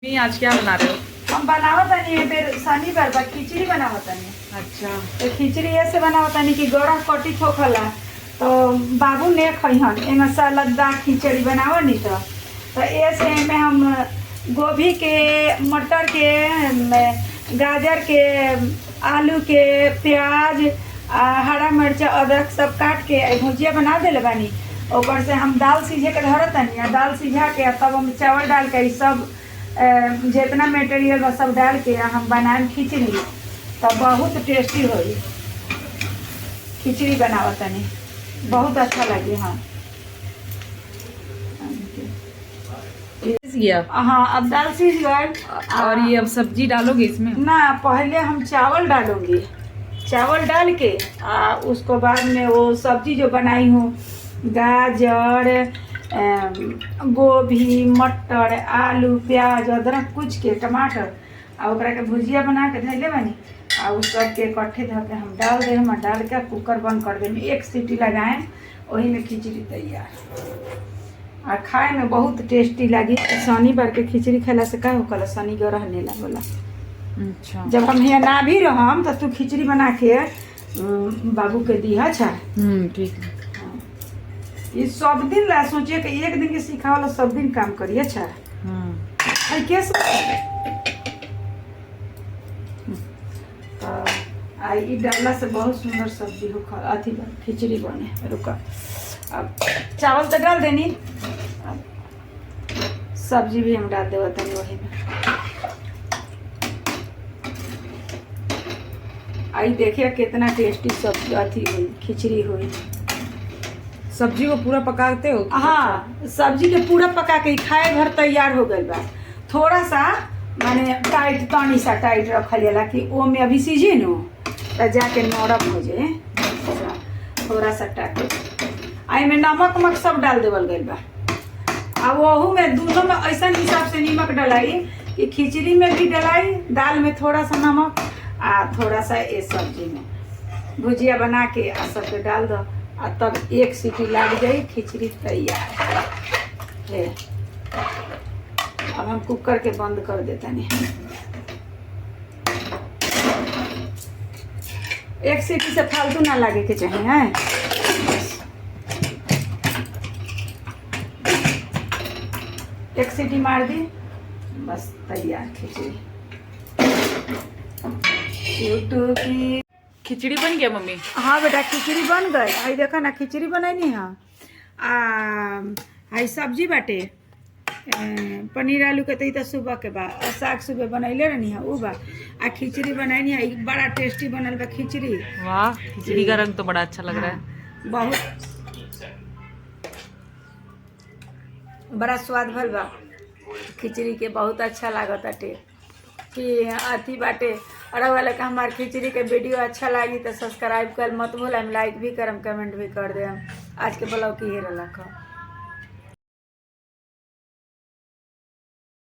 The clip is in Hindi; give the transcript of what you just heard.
नहीं, आज क्या बना रहे हो? हम बनावत नहीं फिर शनिवार बा खिचड़ी बनावत नहीं। अच्छा। तो खिचड़ी ऐसे बनावत नहीं कि गौरा कटी ठोकला तो बाबू ने खइहन एमे सलाददार खिचड़ी बनाव नहीं तो ऐसे में हम गोभी के, मटर के, गाजर के, आलू के, प्याज, हरा मिर्च, अदरक सब काट के भुजिया बना देले बानी। ऊपर से हम दाल सीझे के धरत नहीं, दाल सीझा के तब हम चावल डाल के सब जितना मटेरियल बा सब डाल के हम बनाए खिचड़ी तो बहुत टेस्टी होई। खिचड़ी बनावत तनी बहुत अच्छा लगी। हाँ गया। हाँ अब दाल सीझ गए और ये अब सब्जी डालोगे इसमें? ना, पहले हम चावल डालूंगी। चावल डाल के उसको बाद में वो सब्जी जो बनाई हूँ, गाजर, गोभी, मटर, आलू, प्याज, अदरक कुछ के, टमाटर और ओकरा के भुजिया बना के धैले बानी और उस सब के इकट्ठे धर के हम डाल दे, हम डाल के कुकर बंद कर दें, एक सीटी लगाएं, वही में खिचड़ी तैयार। और खाए में बहुत टेस्टी लगी। शनिवार के खिचड़ी खेला से का होकला, शनि ग्रह नेला बोला। अच्छा। जब हम यहाँ ना भी रहम तो तू खिचड़ी बना के बाबू के दी। अच्छा ठीक है। ये सब दिन ला सोचिए कि एक दिन के सीखा वाला सब दिन काम करिए। अच्छा कैसे आई डालला से बहुत सुंदर सब्जी हो, अथी खिचड़ी बने। रुका अब चावल तो डाल देनी, अब सब्जी भी हम डाल देवा तनी वही में। आई देखिए कितना टेस्टी सब्जी अथी हुई, खिचड़ी हुई। सब्जी को पूरा पकाते हो? हाँ, सब्जी के पूरा पका के खाए भर तैयार हो गई बा। थोड़ा सा माने टाइट, तनी सा टाइट रखल जाला कि वो में अभी सीझे नो तो जाके नरम हो जाए। थोड़ा सा टाइट आई में नमक वमक सब डाल देवल गई बा। अब वहू में दोनों में ऐसा हिसाब से नमक डलाई कि खिचड़ी में भी डलाई, दाल में थोड़ा सा नमक थोड़ा सा ये सब्जी में भुजिया बना के सबके डाल दो तब एक सीटी लग जाए, खिचड़ी तैयार है। अब हम कुकर के बंद कर देते हैं। एक सीटी से फालतू ना लगे के चाहिए है। एक सीटी मार दी बस तैयार खिचड़ी। यूट्यूब की खिचड़ी बन गया मम्मी? हाँ बेटा खिचड़ी बन गई। आई देखा ना खिचड़ी बनैनी है। आई सब्जी बाटे पनीर आलू के तई तो सुबह के बाद साग सुबह बनैले रहनी है, उ बा खिचड़ी बनैनी है। बड़ा टेस्टी बनल बा खिचड़ी। वाह, खिचड़ी का रंग तो बड़ा अच्छा लग रहा है। बहुत बड़ा स्वाद भल बा खिचड़ी के, बहुत अच्छा लागत बाटे कि अथी बाटे। और वाले का हमारे खिचड़ी के वीडियो अच्छा लगी तो सब्सक्राइब कर मत भूल, लाइक भी करम, कमेंट भी कर दे। आज के ब्लॉग की हेरा रखो।